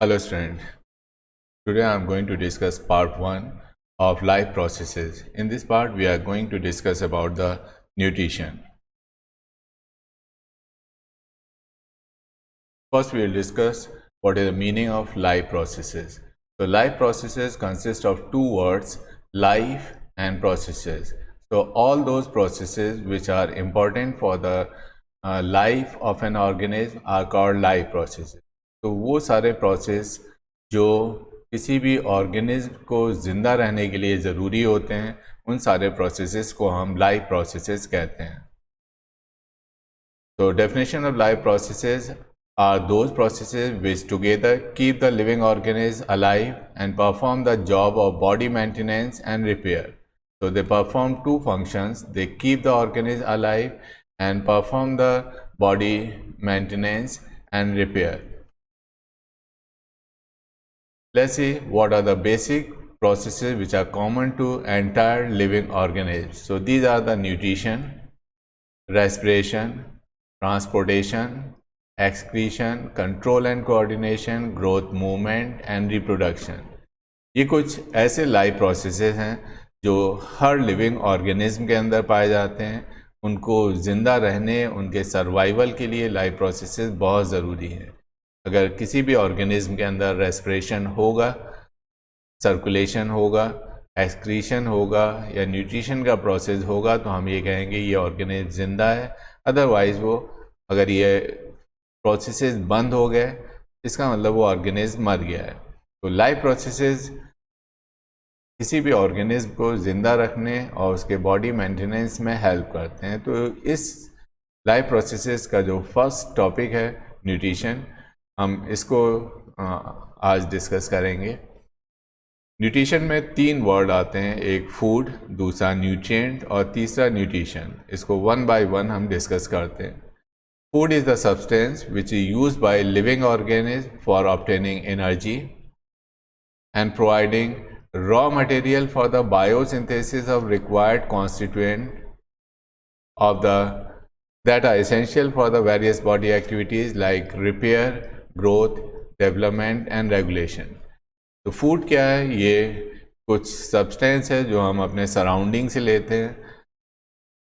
Hello student, today I am going to discuss part 1 of life processes. In this part we are going to discuss about the nutrition. First we will discuss what is the meaning of life processes. So life processes consist of two words, life and processes. So all those processes which are important for the life of an organism are called life processes. तो वो सारे process जो किसी भी organism को ज़िंदा रहने के लिए ज़रूरी होते हैं, उन सारे प्रोसेसेस को हम लाइफ प्रोसेसेस कहते हैं. So definition of life processes are those processes which together keep the living organism alive and perform the job of body maintenance and repair. So they perform two functions. They keep the organism alive and perform the body maintenance and repair. Let's see what are the basic processes which are common to entire living organisms. So these are the nutrition, respiration, transportation, excretion, control and coordination, growth, movement and reproduction. ये कुछ ऐसे life processes हैं जो हर living organism के अंदर पाए जाते हैं. उनको ज़िंदा रहने, उनके सर्वाइवल के लिए लाइफ प्रोसेसेस बहुत ज़रूरी हैं. अगर किसी भी ऑर्गेनिज्म के अंदर रेस्पिरेशन होगा, सर्कुलेशन होगा, एक्सक्रीशन होगा या न्यूट्रिशन का प्रोसेस होगा तो हम ये कहेंगे ये ऑर्गेनिज्म ज़िंदा है. अदरवाइज़ वो अगर ये प्रोसेसेस बंद हो गए, इसका मतलब वो ऑर्गेनिज्म मर गया है. तो लाइफ प्रोसेसेस किसी भी ऑर्गेनिज्म को ज़िंदा रखने और उसके बॉडी मेंटेनेंस में हेल्प करते हैं. तो इस लाइफ प्रोसेसेस का जो फर्स्ट टॉपिक है न्यूट्रिशन, हम इसको आज डिस्कस करेंगे. न्यूट्रिशन में तीन वर्ड आते हैं, एक फूड, दूसरा न्यूट्रिएंट और तीसरा न्यूट्रिशन. इसको वन बाय वन हम डिस्कस करते हैं. Food is the substance which is used by living organism for obtaining energy and providing raw material for the biosynthesis of required constituent of the that are essential for the various body activities like repair, growth, development and regulation. तो food क्या है? ये कुछ substance है जो हम अपने surrounding से लेते हैं,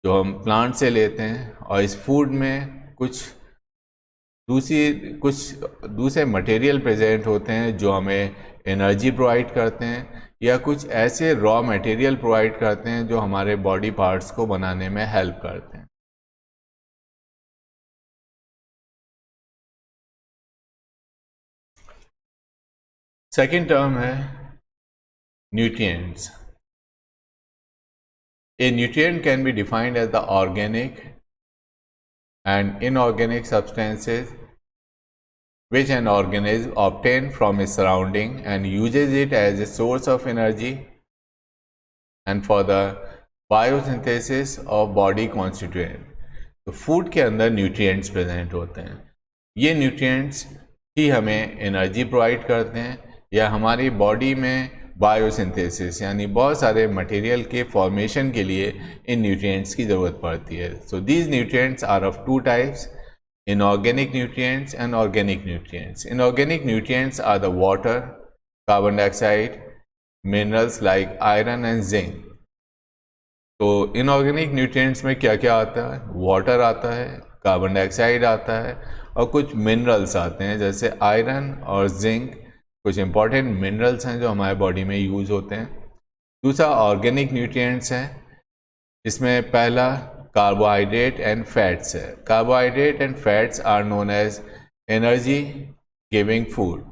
जो हम प्लांट से लेते हैं, और इस फूड में कुछ दूसरे मटेरियल प्रेजेंट होते हैं जो हमें एनर्जी प्रोवाइड करते हैं या कुछ ऐसे रॉ मटेरियल प्रोवाइड करते हैं जो हमारे बॉडी पार्ट्स को बनाने में हेल्प करते हैं. सेकेंड टर्म है nutrients. A nutrient can be defined as the organic and inorganic substances which an organism obtains from its surrounding and uses it as a source of energy and for the biosynthesis of body constituent. तो food के अंदर nutrients present होते हैं. ये nutrients ही हमें energy provide करते हैं या हमारी बॉडी में बायोसिंथेसिस यानी बहुत सारे मटेरियल के फॉर्मेशन के लिए इन न्यूट्रिएंट्स की ज़रूरत पड़ती है. So these nutrients are of two types, inorganic nutrients and organic nutrients. Inorganic nutrients are the water, carbon dioxide, minerals like iron and zinc. तो inorganic nutrients में क्या क्या आता है? वाटर आता है, कार्बन डाइऑक्साइड आता है और कुछ मिनरल्स आते हैं जैसे आयरन और जिंक. कुछ इंपॉर्टेंट मिनरल्स हैं जो हमारे बॉडी में यूज़ होते हैं. दूसरा ऑर्गेनिक न्यूट्रिएंट्स है. इसमें पहला कार्बोहाइड्रेट एंड फैट्स है. Carbohydrate and fats are known as energy giving food.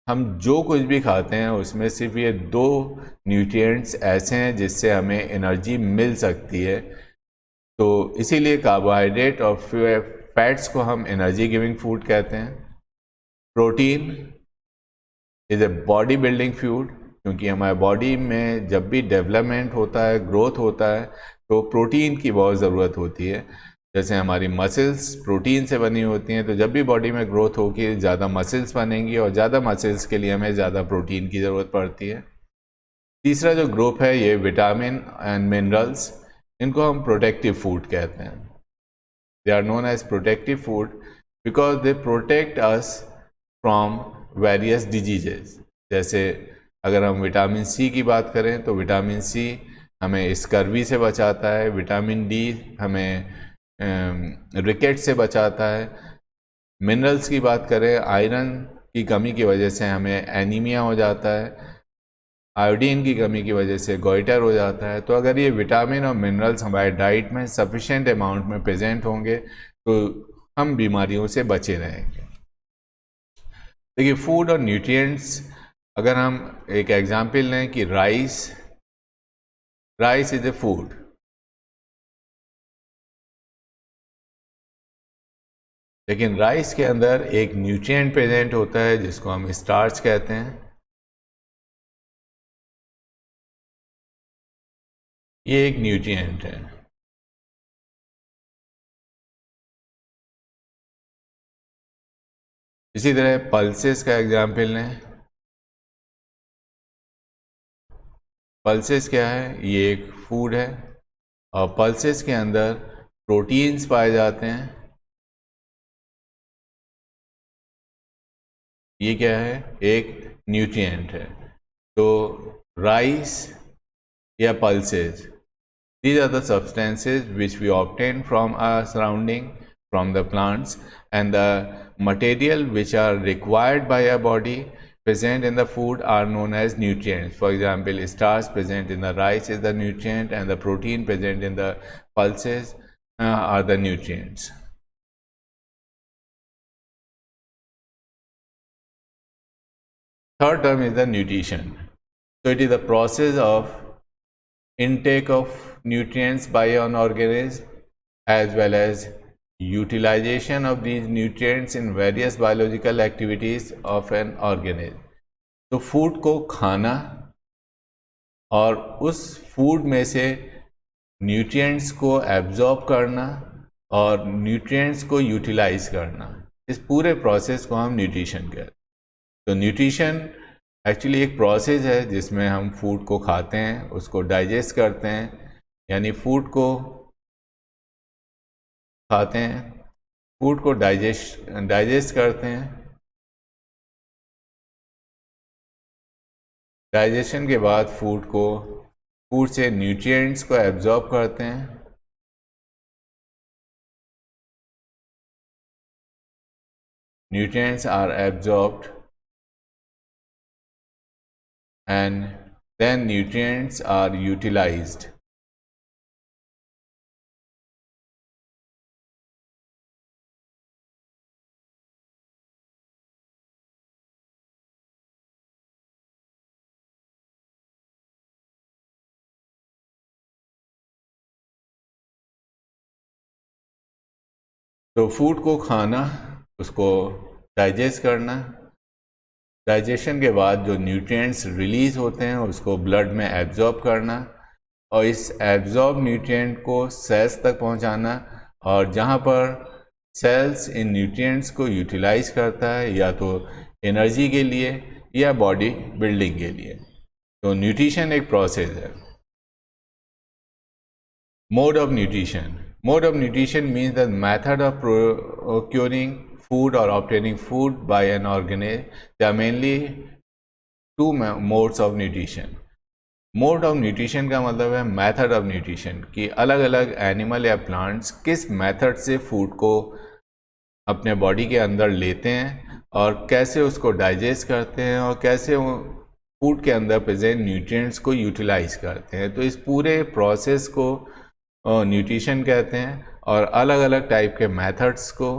हम जो कुछ भी खाते हैं उसमें सिर्फ ये दो न्यूट्रिएंट्स ऐसे हैं जिससे हमें एनर्जी मिल सकती है. तो इसीलिए कार्बोहाइड्रेट और फैट्स को हम एनर्जी गिविंग फूड कहते हैं. Protein is a body building food, क्योंकि हमारे बॉडी में जब भी डेवलपमेंट होता है, ग्रोथ होता है, तो प्रोटीन की बहुत ज़रूरत होती है. जैसे हमारी मसल्स प्रोटीन से बनी होती हैं, तो जब भी बॉडी में ग्रोथ होगी ज़्यादा मसल्स बनेंगी और ज़्यादा मसल्स के लिए हमें ज़्यादा प्रोटीन की ज़रूरत पड़ती है. तीसरा जो ग्रुप है ये विटामिन एंड मिनरल्स, इनको हम प्रोटेक्टिव फूड कहते हैं. They are known as protective food because they protect us from various diseases. जैसे अगर हम विटामिन सी की बात करें तो विटामिन सी हमें स्कर्वी से बचाता है, विटामिन डी हमें रिकेट से बचाता है। मिनरल्स की बात करें, आयरन की कमी की वजह से हमें एनीमिया हो जाता है, आयोडीन की कमी की वजह से गोइटर हो जाता है। तो अगर ये विटामिन और मिनरल्स हमारे डाइट में सफिशेंट अमाउंट में प्रेजेंट होंगे तो हम बीमारियों से बचे रहेंगे। देखिए, फूड और न्यूट्रिएंट्स, अगर हम एक एग्जांपल लें कि राइस इज ए फूड, लेकिन राइस के अंदर एक न्यूट्रिएंट प्रेजेंट होता है जिसको हम स्टार्च कहते हैं। ये एक न्यूट्रिएंट है। इसी तरह पल्सेस का एग्जाम्पल लें। पल्सेस क्या है? ये एक फूड है और पल्सेस के अंदर प्रोटीन्स पाए जाते हैं। ये क्या है? एक न्यूट्रिएंट है। तो राइस या pulses, these are the substances which we obtain from our surrounding, from the plants, and the material which are required by our body present in the food are known as nutrients. For example, starch present in the rice is the nutrient, and the protein present in the pulses are the nutrients. Third term is the nutrition. So it is the process of intake of nutrients by an organism as well as utilization of these nutrients in various biological activities of an organism. तो food को खाना और उस food में से nutrients को absorb करना और न्यूट्रिएंट्स को यूटिलाइज करना, इस पूरे प्रोसेस को हम न्यूट्रिशन कहते हैं। तो न्यूट्रिशन एक्चुअली एक प्रोसेस है जिसमें हम फूड को खाते हैं, उसको डाइजेस्ट करते हैं, यानी फूड को खाते हैं, फूड को डाइजेस्ट करते हैं, डाइजेशन के बाद फूड से न्यूट्रिएंट्स को एब्जॉर्ब करते हैं, nutrients are absorbed and then nutrients are utilized. तो फूड को खाना, उसको डाइजेस्ट करना, डाइजेशन के बाद जो न्यूट्रिएंट्स रिलीज होते हैं उसको ब्लड में एब्जॉर्ब करना और इस एब्जॉर्ब न्यूट्रिएंट को सेल्स तक पहुंचाना, और जहां पर सेल्स इन न्यूट्रिएंट्स को यूटिलाइज करता है या तो एनर्जी के लिए या बॉडी बिल्डिंग के लिए। तो न्यूट्रिशन एक प्रोसेस है। Mode of nutrition means the method of procuring food or obtaining food by an organism. There are mainly two modes of nutrition. Mode of nutrition का मतलब है मेथड ऑफ न्यूट्रिशन, कि अलग अलग एनिमल या plants किस method से food को अपने बॉडी के अंदर लेते हैं और कैसे उसको डाइजेस्ट करते हैं और कैसे फूड के अंदर प्रेजेंट न्यूट्रिएंट्स को यूटिलाइज करते हैं। तो इस पूरे प्रोसेस को न्यूट्रिशन कहते हैं, और अलग अलग टाइप के मेथड्स को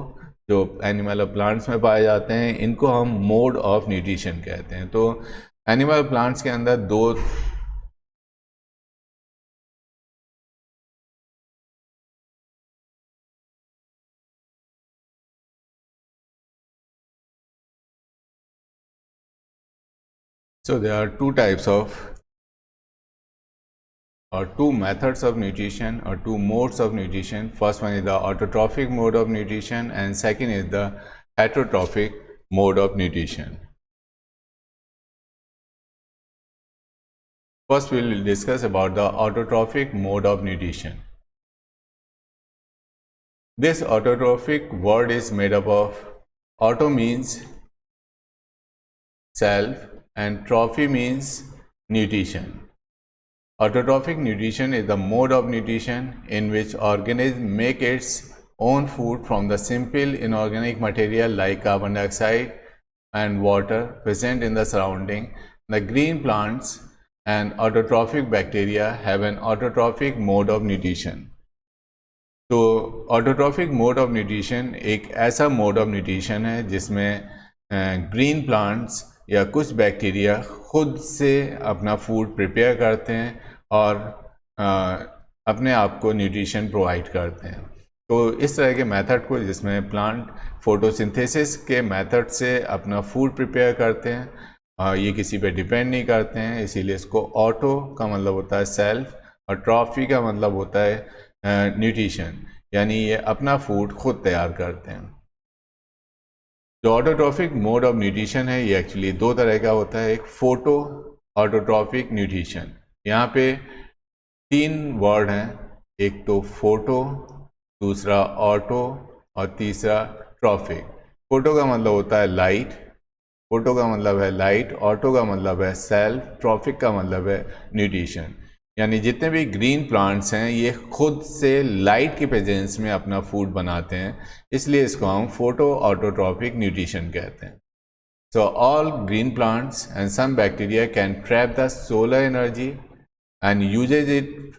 जो एनिमल और प्लांट्स में पाए जाते हैं इनको हम मोड ऑफ न्यूट्रिशन कहते हैं। तो एनिमल प्लांट्स के अंदर दो So there are two types of or two methods of nutrition or two modes of nutrition. First one is the autotrophic mode of nutrition and second is the heterotrophic mode of nutrition. First we will discuss about the autotrophic mode of nutrition. This autotrophic word is made up of, auto means self, and trophy means nutrition. Autotrophic nutrition is the mode of nutrition in which organisms make its own food from the simple inorganic material like carbon dioxide and water present in the surrounding. The green plants and autotrophic bacteria have an autotrophic mode of nutrition. तो autotrophic mode of nutrition एक ऐसा mode of nutrition है जिसमें green plants या कुछ bacteria खुद से अपना फूड प्रिपेयर करते हैं और अपने आप को न्यूट्रिशन प्रोवाइड करते हैं। तो इस तरह के मेथड को जिसमें प्लांट फोटोसिंथेसिस के मेथड से अपना फूड प्रिपेयर करते हैं, ये किसी पे डिपेंड नहीं करते हैं, इसीलिए इसको ऑटो का मतलब होता है सेल्फ और ट्रॉफी का मतलब होता है न्यूट्रिशन, यानी ये अपना फूड खुद तैयार करते हैं। जो ऑटोट्रॉफिक मोड ऑफ न्यूट्रिशन है ये एक्चुअली दो तरह का होता है। एक फोटो ऑटोट्रॉफिक न्यूट्रिशन, यहाँ पे तीन वर्ड हैं, एक तो फोटो, दूसरा ऑटो और तीसरा ट्रॉफिक। फोटो का मतलब होता है लाइट, फोटो का मतलब है लाइट, ऑटो का मतलब है सेल्फ, ट्रॉफिक का मतलब है न्यूट्रिशन। यानी जितने भी ग्रीन प्लांट्स हैं ये खुद से लाइट की प्रेजेंस में अपना फूड बनाते हैं, इसलिए इसको हम फोटो ऑटोट्रॉफिक न्यूट्रिशन कहते हैं। So all green plants and some bacteria can trap the solar energy and uses it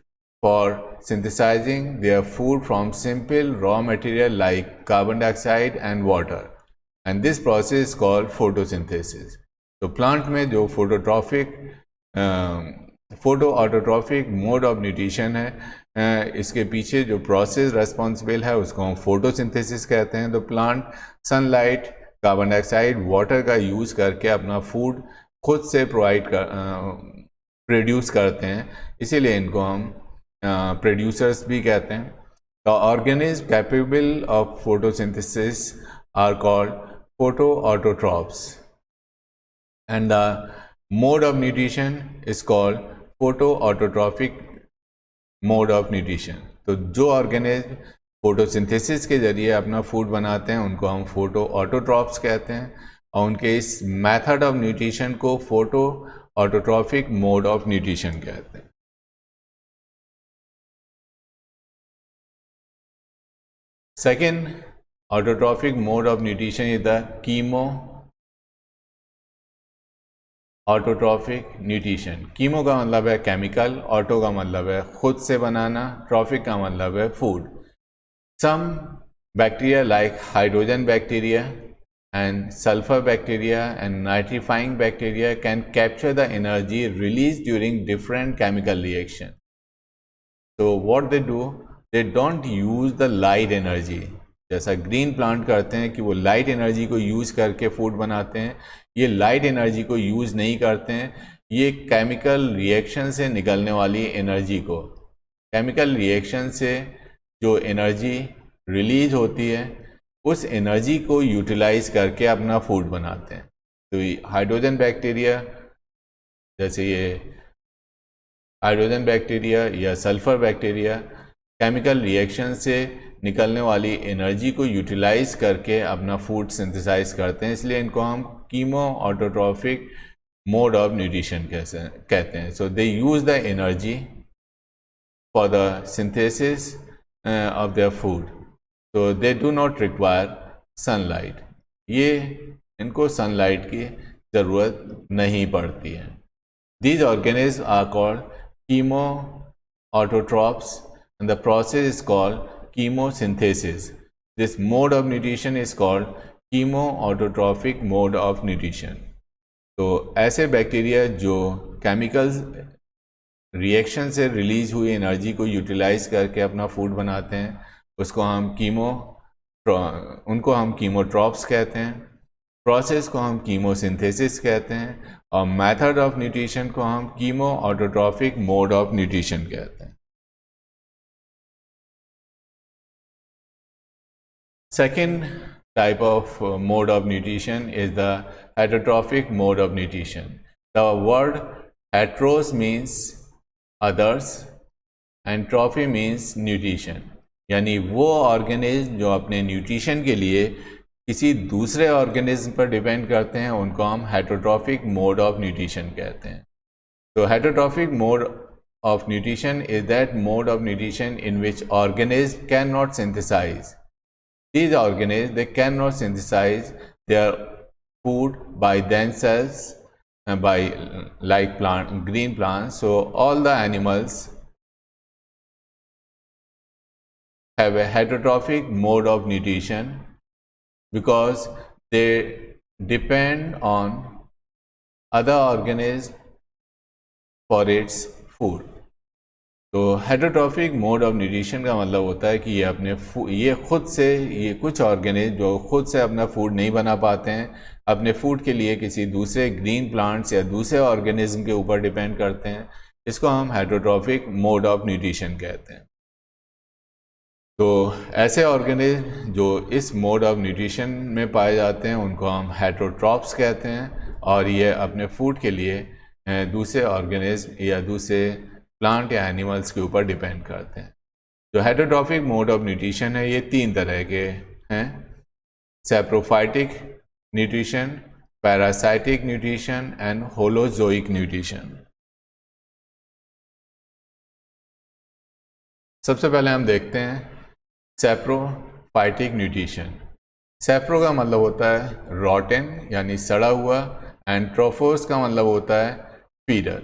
for synthesizing their food from simple raw material like carbon dioxide and water, and this process is called photosynthesis. तो plant में जो photo autotrophic mode of nutrition है, इसके पीछे जो process responsible है उसको हम फोटोसिंथेसिस कहते हैं। तो plant sunlight, carbon dioxide, water का यूज़ करके अपना फूड खुद से प्रोड्यूस करते हैं, इसीलिए इनको हम प्रोड्यूसर्स भी कहते हैं। The organism capable of photosynthesis are called photo autotrophs and the mode of nutrition is called photo autotrophic mode of nutrition. तो जो ऑर्गेनिज्म फोटोसिंथेसिस के जरिए अपना फूड बनाते हैं उनको हम फोटो ऑटोट्रॉप्स कहते हैं, और उनके इस मेथड ऑफ न्यूट्रिशन को photo autotrophic mode of nutrition कहते हैं। Second autotrophic mode of nutrition is the chemo autotrophic nutrition. Chemo का मतलब है केमिकल, ऑटो का मतलब है खुद से बनाना, ट्रॉफिक का मतलब है food. Some bacteria like hydrogen bacteria and sulphur bacteria and nitrifying bacteria can capture the energy release during different chemical reaction. तो what they do, they don't use the light energy, जैसा green plant करते हैं कि वो light energy को use करके food बनाते हैं, ये लाइट एनर्जी को यूज़ नहीं करते हैं, ये केमिकल रिएक्शन से निकलने वाली एनर्जी को, केमिकल रिएक्शन से जो एनर्जी रिलीज होती है उस एनर्जी को यूटिलाइज करके अपना फूड बनाते हैं। तो हाइड्रोजन बैक्टीरिया, जैसे ये हाइड्रोजन बैक्टीरिया या सल्फर बैक्टीरिया केमिकल रिएक्शन से निकलने वाली एनर्जी को यूटिलाइज करके अपना फूड सिंथेसाइज करते हैं, इसलिए इनको हम chemo autotrophic mode of nutrition कहते हैं। So they use the energy for the synthesis of their food, so they do not require sunlight, ये इनको सनलाइट की ज़रूरत नहीं पड़ती है। These organism are called chemo autotrophs and the process is called chemosynthesis. This mode of nutrition is called chemoautotrophic mode of nutrition. तो ऐसे bacteria जो केमिकल्स रिएक्शन से रिलीज हुई एनर्जी को यूटिलाइज करके अपना फूड बनाते हैं उसको हम उनको हम कीमोट्रॉप्स कहते हैं, प्रोसेस को हम कीमोसिंथेसिस कहते हैं, और मेथड ऑफ न्यूट्रिशन को हम chemo autotrophic mode of nutrition कहते हैं। Second type of mode of nutrition is the heterotrophic mode of nutrition. The word heteros means others and trophy means nutrition, यानी वो ऑर्गेनिज्म जो अपने न्यूट्रिशन के लिए किसी दूसरे ऑर्गेनिज्म पर डिपेंड करते हैं, उनको हम हेटरोट्रॉफिक मोड ऑफ न्यूट्रिशन कहते हैं। तो heterotrophic mode of nutrition is that mode of nutrition in which organisms cannot synthesize. These organisms, they cannot synthesize their food by themselves, by like green plants. So all the animals have a heterotrophic mode of nutrition because they depend on other organisms for its food. तो heterotrophic mode of nutrition का मतलब होता है कि ये खुद से, ये कुछ ऑर्गेनिज्म जो खुद से अपना फूड नहीं बना पाते हैं, अपने फूड के लिए किसी दूसरे ग्रीन प्लांट्स या दूसरे ऑर्गेनिज्म के ऊपर डिपेंड करते हैं। इसको हम हेटरोट्रॉफिक मोड ऑफ न्यूट्रिशन कहते हैं। तो ऐसे ऑर्गेनिज्म जो इस मोड ऑफ न्यूट्रिशन में पाए जाते हैं उनको हम हेटरोट्रॉप्स कहते हैं, और ये अपने फूड के लिए दूसरे ऑर्गेनिज्म या दूसरे प्लांट या एनिमल्स के ऊपर डिपेंड करते हैं। जो हेटरोट्रॉफिक मोड ऑफ न्यूट्रिशन है ये 3 तरह के हैं: saprophytic nutrition, parasitic nutrition and holozoic nutrition. सबसे पहले हम देखते हैं सैप्रोफाइटिक न्यूट्रिशन। सैप्रो का मतलब होता है रॉटन यानी सड़ा हुआ, एंड ट्रोफोस का मतलब होता है फीडर।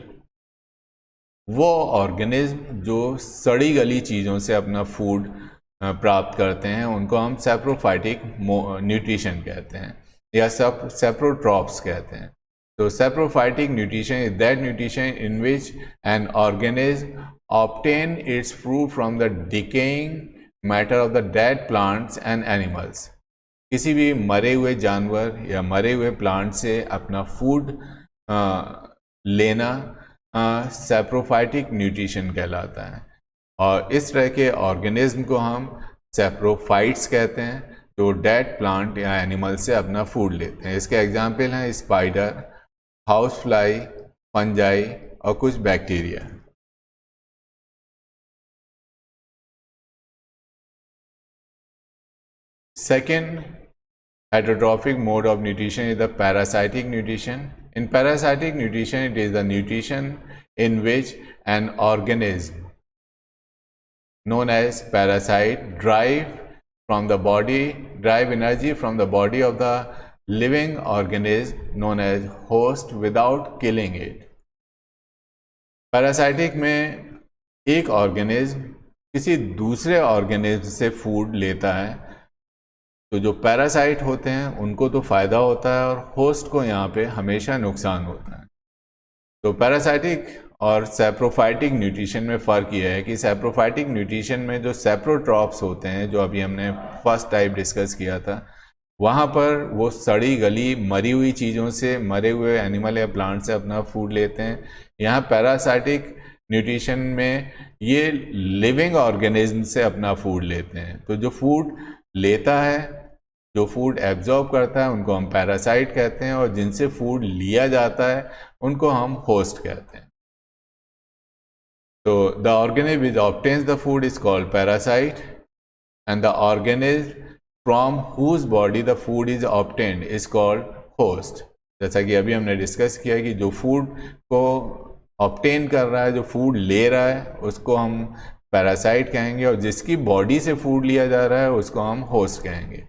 वो ऑर्गेनिज्म जो सड़ी गली चीज़ों से अपना फूड प्राप्त करते हैं उनको हम सैप्रोफाइटिक न्यूट्रिशन कहते हैं या सैप्रोट्रॉप्स कहते हैं। तो saprophytic nutrition is that nutrition in which an organism obtain its food from the decaying matter of the dead plants and animals. किसी भी मरे हुए जानवर या मरे हुए प्लांट से अपना फूड लेना सैप्रोफाइटिक न्यूट्रिशन कहलाता है। और इस तरह के ऑर्गेनिज्म को हम सैप्रोफाइट्स कहते हैं, जो डेड प्लांट या एनिमल से अपना फूड लेते हैं। इसके एग्जाम्पल हैं स्पाइडर, हाउस फ्लाई, फंजाई और कुछ bacteria. Second heterotrophic mode of nutrition is the parasitic nutrition. In parasitic nutrition, it is the nutrition in which an organism known as parasite derive energy from the body of the living organism known as host without killing it. Parasitic में एक organism किसी दूसरे organism से food लेता है, तो जो parasite होते हैं उनको तो फ़ायदा होता है और होस्ट को यहाँ पे हमेशा नुकसान होता है। तो पैरासाइटिक और सैप्रोफाइटिक न्यूट्रिशन में फ़र्क ये है कि सैप्रोफाइटिक न्यूट्रिशन में जो सैप्रोट्रॉप्स होते हैं, जो अभी हमने फर्स्ट टाइप डिस्कस किया था, वहाँ पर वो सड़ी गली मरी हुई चीज़ों से, मरे हुए एनिमल या प्लांट से अपना फूड लेते हैं। यहाँ पैरासाइटिक न्यूट्रिशन में ये लिविंग ऑर्गेनिज्म से अपना फूड लेते हैं। तो जो फूड लेता है, जो फूड एब्जॉर्ब करता है, उनको हम पैरासाइट कहते हैं, और जिनसे फूड लिया जाता है उनको हम होस्ट कहते हैं। तो the organism which obtains the food is called parasite, and the organism from whose body the food is obtained is called host. जैसा कि अभी हमने डिस्कस किया कि जो फूड को ऑब्टेन कर रहा है, जो फूड ले रहा है, उसको हम पैरासाइट कहेंगे, और जिसकी बॉडी से फूड लिया जा रहा है उसको हम होस्ट कहेंगे।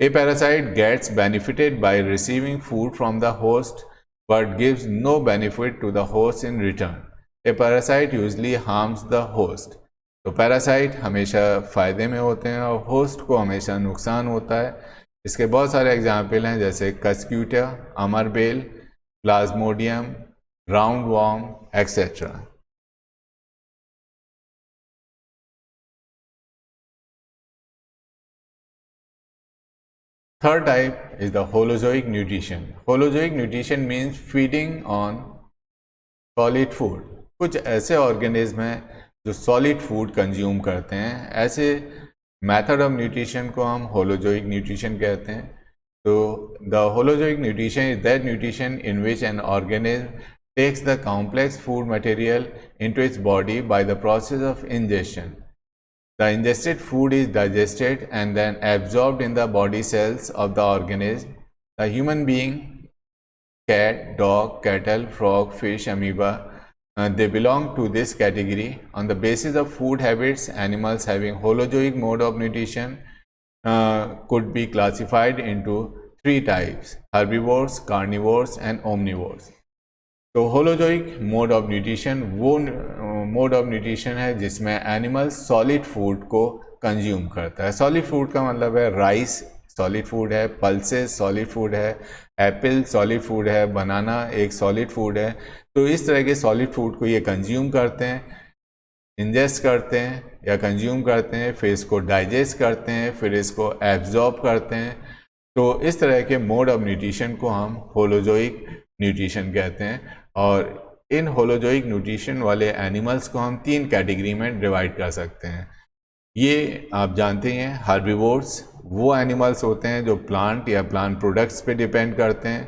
A parasite gets benefited by receiving food from the host but gives no benefit to the host in return. A parasite usually harms the host. तो पैरासाइट हमेशा फ़ायदे में होते हैं और होस्ट को हमेशा नुकसान होता है। इसके बहुत सारे एग्जाम्पल हैं, जैसे कस्क्यूटा, अमरबेल, Plasmodium, round worm etcetera. Third type is the holozoic nutrition. Holozoic nutrition means feeding on solid food. कुछ ऐसे ऑर्गेनिज्म हैं जो सॉलिड फूड कंज्यूम करते हैं। ऐसे मेथड ऑफ न्यूट्रिशन को हम होलोजोइक न्यूट्रिशन कहते हैं। तो the holozoic nutrition is that nutrition in which an organism takes the complex food material into its body by the process of ingestion. The ingested food is digested and then absorbed in the body cells of the organism. The human being, cat, dog, cattle, frog, fish, amoeba, they belong to this category. On the basis of food habits, animals having holozoic mode of nutrition could be classified into 3 types: herbivores, carnivores and omnivores. तो holozoic mode of nutrition वो mode of nutrition है जिसमें animal solid food को consume करता है। Solid food का मतलब है राइस सॉलिड फूड है, पल्सेस सॉलिड फूड है, एप्पल सॉलिड फूड है, बनाना एक सॉलिड फूड है। तो इस तरह के सॉलिड फूड को ये कंज्यूम करते हैं, इंजेस्ट करते हैं या कंज्यूम करते हैं, फिर इसको डाइजेस्ट करते हैं, फिर इसको एब्जॉर्ब करते हैं। तो इस तरह के मोड ऑफ न्यूट्रिशन को हम होलोजोइक न्यूट्रिशन कहते हैं। और इन होलोजोइक न्यूट्रिशन वाले एनिमल्स को हम 3 कैटेगरी में डिवाइड कर सकते हैं। ये आप जानते हैं, हार्बिवोर्स वो एनिमल्स होते हैं जो प्लांट या प्लांट प्रोडक्ट्स पे डिपेंड करते हैं।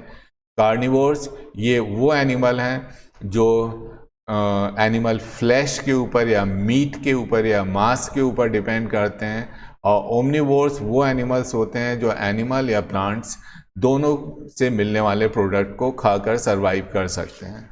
कार्निवोर्स ये वो एनिमल हैं जो एनिमल फ्लैश के ऊपर या मीट के ऊपर या मांस के ऊपर डिपेंड करते हैं। और ओमनिवोर्स वो एनिमल्स होते हैं जो एनिमल या प्लांट्स दोनों से मिलने वाले प्रोडक्ट को खाकर सरवाइव कर सकते हैं।